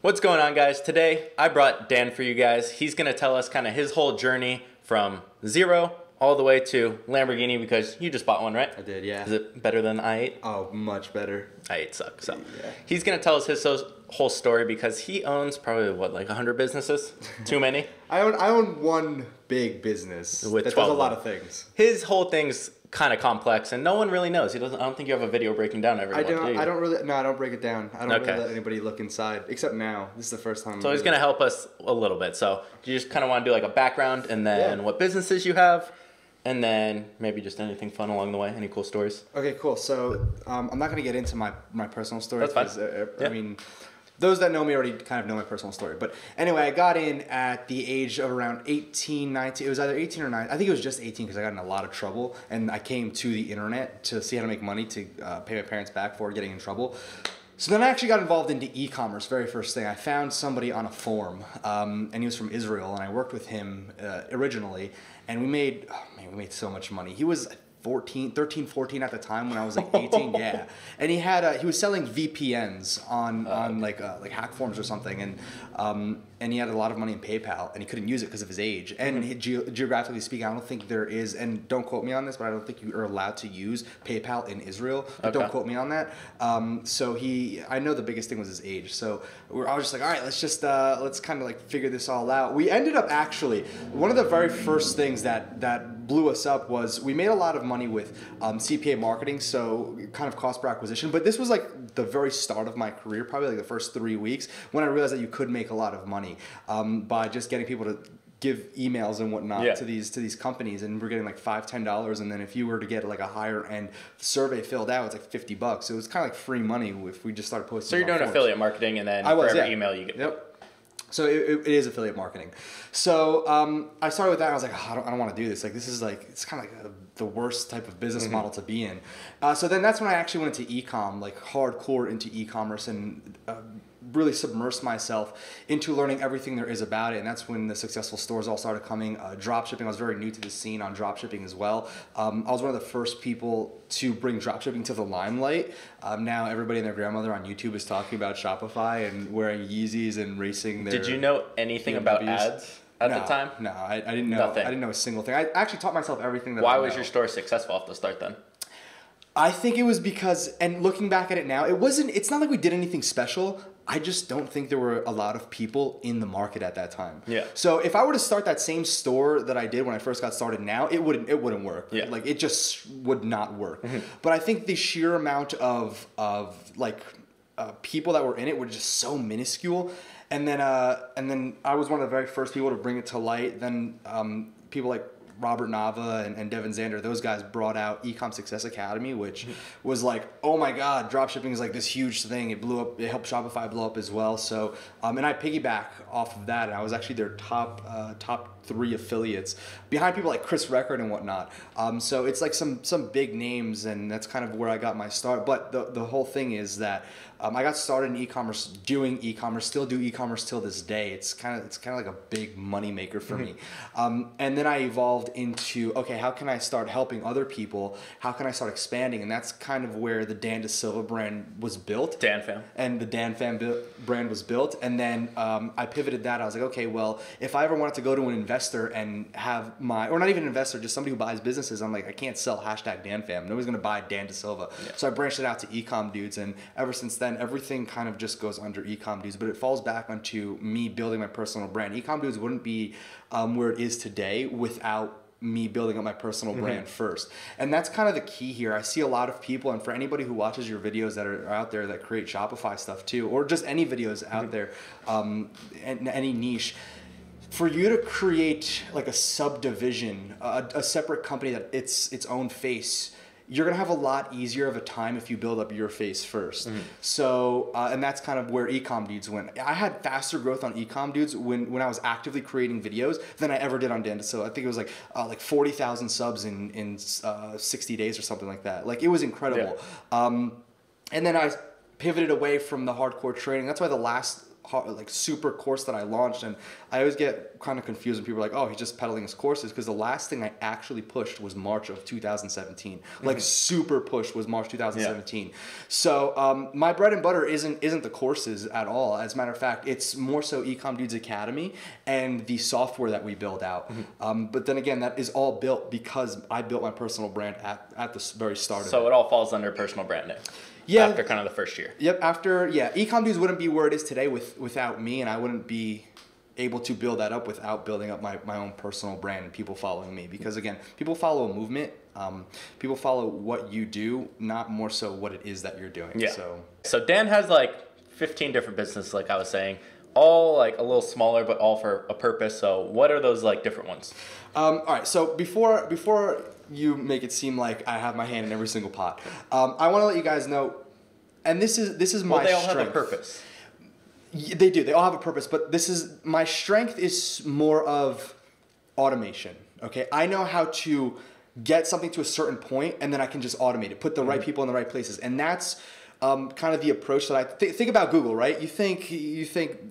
What's going on, guys? Today I brought Dan for you guys. He's going to tell us kind of his whole journey from zero all the way to Lamborghini, because you just bought one, right? I did, yeah. Is it better than i8? Oh, much better. i8 sucks. So Yeah. he's going to tell us his whole story, because he owns probably, what, like 100 businesses? Too many? I own one big business With that 12 does a lot of of things. His whole thing's kind of complex, and no one really knows. I don't think you have a video breaking down every one, do you? I don't break it down. I don't Okay. really let anybody look inside, except now. This is the first time. So he's going to help us a little bit. So you just kind of want to do like a background, and then what businesses you have, and then maybe just anything fun along the way. Any cool stories? Okay, cool. So I'm not going to get into my personal story. That's fine. I mean, those that know me already kind of know my personal story. But anyway, I got in at the age of around 18, 19. It was either 18 or 19. I think it was just 18 because I got in a lot of trouble. And I came to the internet to see how to make money to pay my parents back for getting in trouble. So then I actually got involved into e-commerce. Very first thing, I found somebody on a forum, and he was from Israel, and I worked with him originally, and we made so much money. He was 13, 14 at the time when I was like 18, yeah. And he was selling VPNs on like hack forums or something, and he had a lot of money in PayPal, and he couldn't use it because of his age. And geographically speaking, I don't think there is, and don't quote me on this, but I don't think you are allowed to use PayPal in Israel. But don't quote me on that. So I know the biggest thing was his age. So I was just like, all right, let's kind of like figure this all out. We ended up actually, one of the very first things that blew us up was we made a lot of money with CPA marketing, so kind of cost per acquisition. But this was like the very start of my career, probably like the first 3 weeks, when I realized that you could make a lot of money by just getting people to give emails and whatnot to these companies, and we're getting like $5-10, and then if you were to get like a higher end survey filled out, it's like $50. So it was kind of like free money if we just started posting. So you're doing affiliate marketing, and then for every email you get. Yep. So it is affiliate marketing. So I started with that, and I was like, oh, I don't want to do this. Like, this is like, it's kind of like the worst type of business model to be in. So then that's when I actually went into e-com, like hardcore into e-commerce, and really submersed myself into learning everything there is about it. And that's when the successful stores all started coming. Dropshipping, I was very new to the scene on dropshipping as well. I was one of the first people to bring dropshipping to the limelight. Now everybody and their grandmother on YouTube is talking about Shopify and wearing Yeezys and racing their... Did you know anything about ads at the time? No, I didn't know. Nothing. I didn't know a single thing. I actually taught myself everything that Why was your store successful off the start then? I think it was because, and looking back at it now, it's not like we did anything special. I just don't think there were a lot of people in the market at that time. Yeah. So if I were to start that same store that I did when I first got started now, it wouldn't work. Yeah. Like, it just would not work. But I think the sheer amount of people that were in it were just so minuscule. And then I was one of the very first people to bring it to light. Then people like Robert Nava and Devin Zander, those guys brought out Ecom Success Academy, which was like, oh my God, dropshipping is like this huge thing. It blew up. It helped Shopify blow up as well. So, and I piggyback off of that, and I was actually their top 3 affiliates behind people like Chris Record and whatnot. So it's like some big names, and that's kind of where I got my start. But the whole thing is that I got started in e-commerce, doing e-commerce, still do e-commerce till this day. It's kind of like a big money maker for me. And then I evolved into, okay, how can I start helping other people? How can I start expanding? And that's kind of where the Dan DeSilva brand was built. Dan Fam. And the Dan Fam brand was built. And then I pivoted that. I was like, okay, well, if I ever wanted to go to an investor and have or not even an investor, just somebody who buys businesses, I'm like, I can't sell #DanFam. Nobody's going to buy Dan DeSilva. Yeah. So I branched it out to Ecom Dudes. And ever since then, everything kind of just goes under Ecom Dudes, but it falls back onto me building my personal brand. Ecom Dudes wouldn't be where it is today without me building up my personal brand first. And that's kind of the key here. I see a lot of people, and for anybody who watches your videos that are out there that create Shopify stuff too, or just any videos out there, and any niche, for you to create like a subdivision, a separate company that its own face, you're gonna have a lot easier of a time if you build up your face first. So, and that's kind of where Ecom Dudes went. I had faster growth on Ecom Dudes when I was actively creating videos than I ever did on Dan DeSilva. I think it was like 40,000 subs in 60 days or something like that. Like, it was incredible. Yeah. And then I pivoted away from the hardcore trading. That's why the last like super course that I launched, and I always get kind of confused when people are like, oh, he's just peddling his courses, because the last thing I actually pushed was March of 2017. Like super pushed was March 2017. Yeah. So my bread and butter isn't the courses at all. As a matter of fact, it's more so Ecom Dudes Academy and the software that we build out. But then again, that is all built because I built my personal brand at the very start of it. So it all falls under personal branding. Yeah. After kind of the first year. Yep. After, yeah. Ecom Dudes wouldn't be where it is today without me, and I wouldn't be able to build that up without building up my own personal brand and people following me. Because again, people follow a movement. People follow what you do, not more so what it is that you're doing. Yeah. So Dan has like 15 different businesses, like I was saying, all like a little smaller, but all for a purpose. So what are those like different ones? All right. So before you make it seem like I have my hand in every single pot, I want to let you guys know, and this is my strength. Well, they all have a purpose. They do. They all have a purpose, but my strength is more of automation. Okay, I know how to get something to a certain point, and then I can just automate it, put the right people in the right places, and that's kind of the approach that I think about Google, right? You think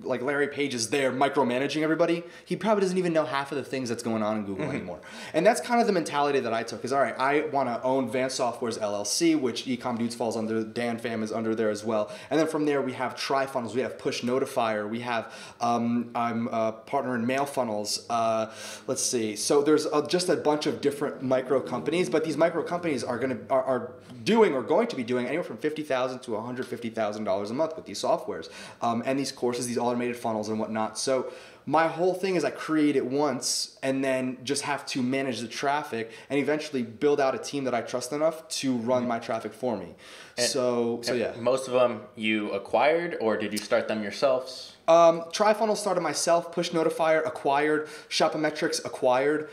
like Larry Page is there micromanaging everybody. He probably doesn't even know half of the things that's going on in Google anymore. And that's kind of the mentality that I took. Is all right, I want to own Vance Software's LLC, which Ecom Dudes falls under. Dan Fam is under there as well. And then from there we have Tri-Funnels, we have Push Notifier, we have I'm a partner in Mail Funnels. Let's see. So there's just a bunch of different micro companies, but these micro companies are going to be doing anywhere from $50,000 to $150,000 a month with these softwares and these courses, these automated funnels and whatnot. So my whole thing is I create it once and then just have to manage the traffic and eventually build out a team that I trust enough to run my traffic for me. And, so yeah. Most of them you acquired, or did you start them yourselves? Tri-Funnel started myself, Push Notifier acquired, Shopometrics acquired.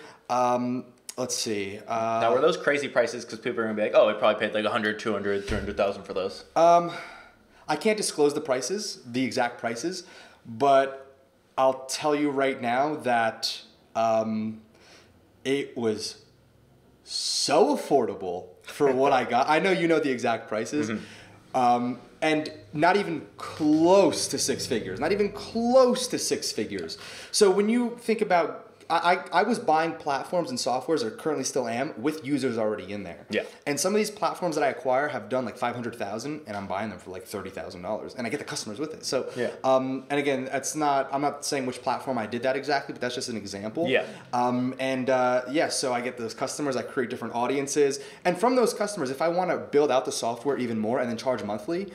Let's see. Now, were those crazy prices? Because people are going to be like, oh, I probably paid like 100, 200, 300,000 for those. I can't disclose the exact prices, but I'll tell you right now that it was so affordable for what I got. I know you know the exact prices. And not even close to six figures. Not even close to six figures. So when you think about, I was buying platforms and softwares, or currently still am, with users already in there. Yeah. And some of these platforms that I acquire have done like 500,000, and I'm buying them for like $30,000, and I get the customers with it. So yeah. And again, I'm not saying which platform I did that exactly, but that's just an example. Yeah. So I get those customers, I create different audiences, and from those customers, if I want to build out the software even more and then charge monthly,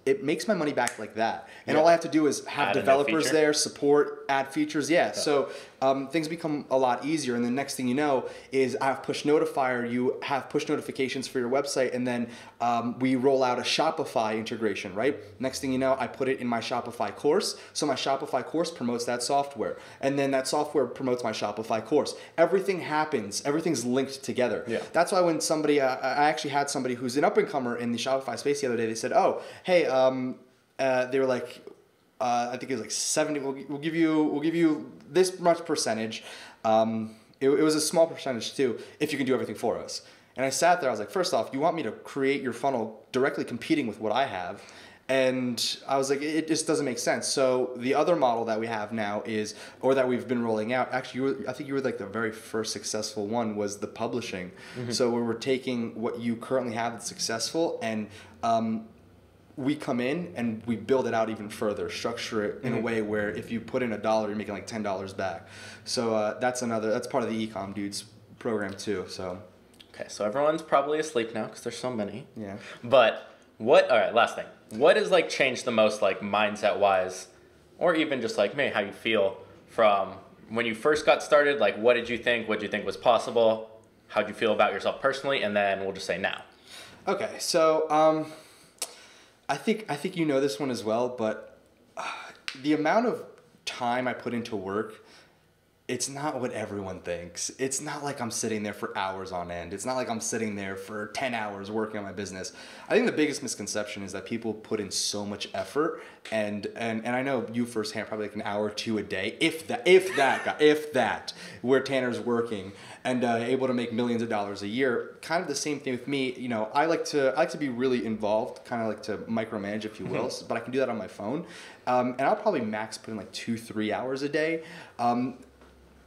it makes my money back like that. And all I have to do is have developers there, support, add features. Yeah. So things become a lot easier. And the next thing you know is I have Push Notifier. You have push notifications for your website. And then we roll out a Shopify integration, right? Next thing you know, I put it in my Shopify course. So my Shopify course promotes that software. And then that software promotes my Shopify course. Everything happens. Everything's linked together. Yeah. That's why when somebody, I actually had somebody who's an up-and-comer in the Shopify space the other day, they said, oh, hey, they were like, I think it was like 70. We'll give you this much percentage. It was a small percentage too, if you can do everything for us. And I sat there. I was like, first off, you want me to create your funnel directly competing with what I have? And I was like, it just doesn't make sense. So the other model that we have now is, or that we've been rolling out, actually, I think you were like the very first successful one, was the publishing. So we were taking what you currently have that's successful, and we come in and we build it out even further, structure it in a way where if you put in $1, you're making like $10 back. So that's part of the Ecom Dudes program too. So okay, so everyone's probably asleep now because there's so many. Yeah. But all right, last thing. What has like changed the most, like mindset wise, or even just like maybe how you feel from when you first got started? Like, what did you think? What did you think was possible? How did you feel about yourself personally? And then we'll just say now. Okay, so I think you know this one as well, but the amount of time I put into work it's not what everyone thinks. It's not like I'm sitting there for hours on end. It's not like I'm sitting there for 10 hours working on my business. I think the biggest misconception is that people put in so much effort, and I know you firsthand, probably like an hour or two a day, if that, where Tanner's working and able to make millions of dollars a year. Kind of the same thing with me. You know, I like to be really involved, kind of like to micromanage, if you will, but I can do that on my phone. And I'll probably max put in like 2-3 hours a day.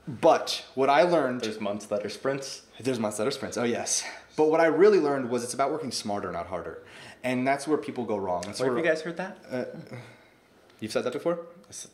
But what I learned... There's months that are sprints. There's months that are sprints, oh yes. But what I really learned was it's about working smarter, not harder. And that's where people go wrong. Where have you guys heard that? You've said that before?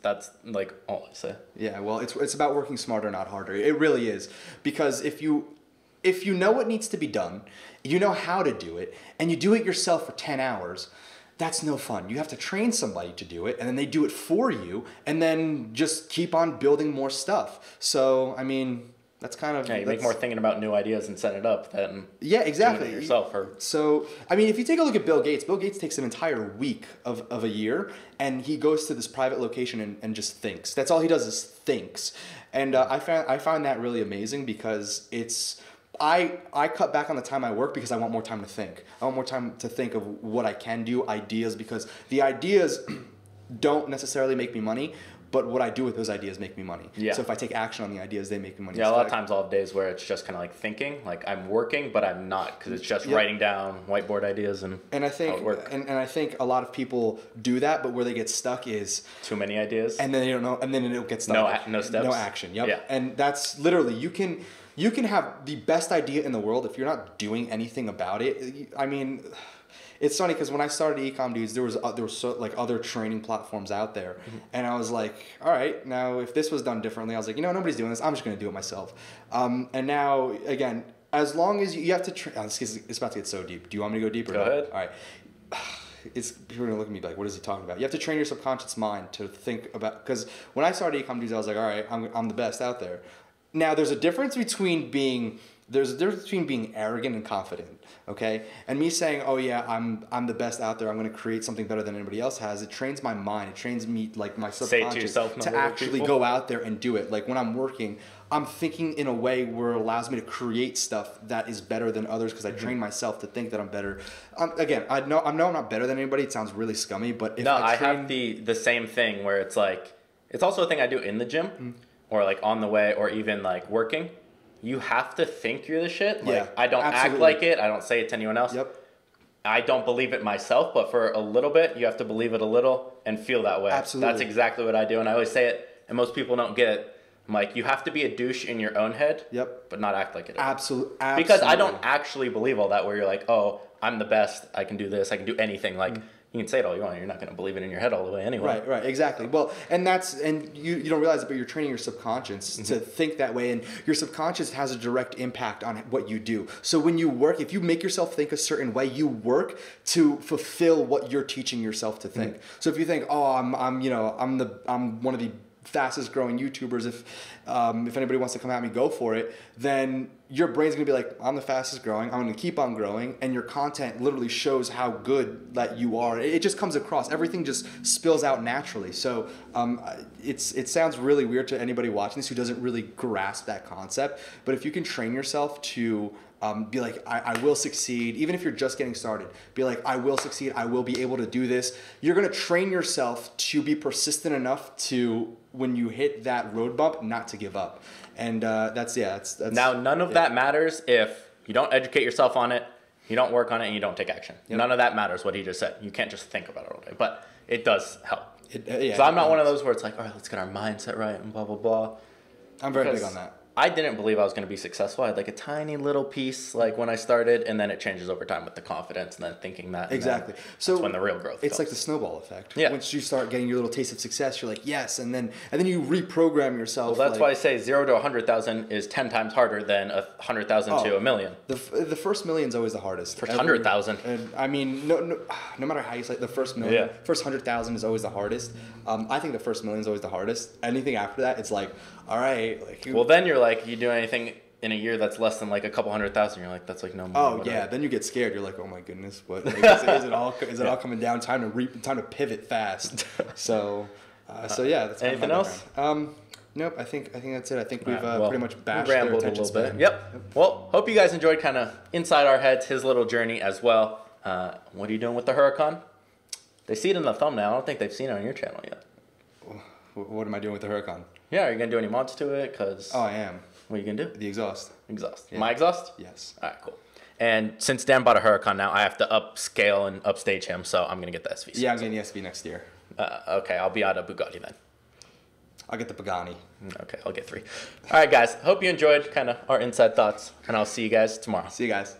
That's like all I say. Yeah, well, it's about working smarter, not harder. It really is. Because if you know what needs to be done, you know how to do it, and you do it yourself for 10 hours... That's no fun. You have to train somebody to do it, and then they do it for you, and then just keep on building more stuff. So, I mean, that's kind of... Yeah, you make more thinking about new ideas and setting it up than yeah, exactly. doing it yourself. So, I mean, if you take a look at Bill Gates takes an entire week of a year, and he goes to this private location and just thinks. That's all he does is thinks. And I found that really amazing because it's... I cut back on the time I work because I want more time to think. I want more time to think of what I can do, ideas, because the ideas don't necessarily make me money, but what I do with those ideas make me money. Yeah. So if I take action on the ideas, they make me money. Yeah, a lot of times I'll have days where it's just kind of like thinking, like I'm working, but I'm not, because it's just writing down whiteboard ideas and I think, how it work. And I think a lot of people do that, but where they get stuck is... Too many ideas. And then they don't know, and then it'll get stuck. No steps. No action, yep. Yeah. And that's literally, you can have the best idea in the world if you're not doing anything about it. I mean, it's funny because when I started Ecom Dudes, there was like other training platforms out there, and I was like, all right, now if this was done differently, I was like, you know, nobody's doing this. I'm just gonna do it myself. And now again, as long as you have to, it's about to get so deep. Do you want me to go deeper? Go ahead. All right. People are gonna look at me like, what is he talking about? You have to train your subconscious mind to think about, because when I started Ecom Dudes, I was like, all right, I'm the best out there. Now, there's a difference between being arrogant and confident, okay? And me saying, oh yeah, I'm the best out there, I'm gonna create something better than anybody else has, it trains my mind, it trains me, like my subconscious, to actually go out there and do it. Like when I'm working, I'm thinking in a way where it allows me to create stuff that is better than others because I train myself to think that I'm better. Again, I know I'm not better than anybody, it sounds really scummy, but if I have the same thing where it's like, it's also a thing I do in the gym. Or like on the way, or even like working, you have to think you're the shit. Like, yeah, I don't act like it. I don't say it to anyone else. Yep. I don't believe it myself, but for a little bit, you have to believe it a little and feel that way. Absolutely. That's exactly what I do, and I always say it, and most people don't get it. I'm like, you have to be a douche in your own head, yep, but not act like it. Absolutely. Because I don't actually believe all that. Where you're like, oh, I'm the best. I can do this. I can do anything. Like. You can say it all you want. You're not going to believe it in your head all the way anyway. Right, exactly. Well, and you don't realize it, but you're training your subconscious to think that way, and your subconscious has a direct impact on what you do. So when you work, if you make yourself think a certain way, you work to fulfill what you're teaching yourself to think. So if you think, oh, I'm one of the fastest growing YouTubers, if anybody wants to come at me, go for it, then your brain's gonna be like, I'm the fastest growing, I'm gonna keep on growing, and your content literally shows how good that you are. It just comes across, everything just spills out naturally. So it sounds really weird to anybody watching this who doesn't really grasp that concept, but if you can train yourself to be like, I will succeed, even if you're just getting started, be like, I will succeed, I will be able to do this. You're gonna train yourself to be persistent enough to, when you hit that road bump, not to give up. And that's now, none of that matters if you don't educate yourself on it, you don't work on it, and you don't take action. Yep. None of that matters, what he just said. You can't just think about it all day, but it does help. So I'm not one of those where it's like, all right, let's get our mindset right and blah, blah, blah. I'm very big on that. I didn't believe I was going to be successful. I had like a tiny little piece like when I started, and then it changes over time with the confidence and then thinking that. Exactly. So that's when the real growth It's comes. like the snowball effect. Yeah. Once you start getting your little taste of success, you're like, yes, and then you reprogram yourself. Well, that's why I say 0 to 100,000 is 10 times harder than 100,000 to a million. The first million is always the hardest. First 100,000. I mean, no matter how you say it, the first million, first 100,000 is always the hardest. I think the first million is always the hardest. Anything after that, it's like, all right. Like, well, then you're like, you do anything in a year that's less than like a couple 100,000, you're like, that's like no more. Oh yeah, then you get scared. You're like, oh my goodness, what? Like, is it all coming down? Time to pivot fast. So yeah. That's anything else? Nope, I think that's it. I think we've Well, pretty much bashed rambled their a attention little bit. span. Yep. Well, hope you guys enjoyed kind of inside our heads, his little journey as well. What are you doing with the Huracan? They see it in the thumbnail. I don't think they've seen it on your channel yet. What am I doing with the Huracan? Yeah, are you gonna do any mods to it? Cause Oh, I am. what are you gonna do? The exhaust. Exhaust. Yeah. My exhaust? Yes. All right, cool. And since Dan bought a Huracan now, I have to upscale and upstage him, so I'm gonna get the SV. Yeah, I'm getting the SV next year. Okay, I'll be out of Bugatti then. I'll get the Pagani. Okay, I'll get 3. All right, guys. Hope you enjoyed kind of our inside thoughts, and I'll see you guys tomorrow. See you guys.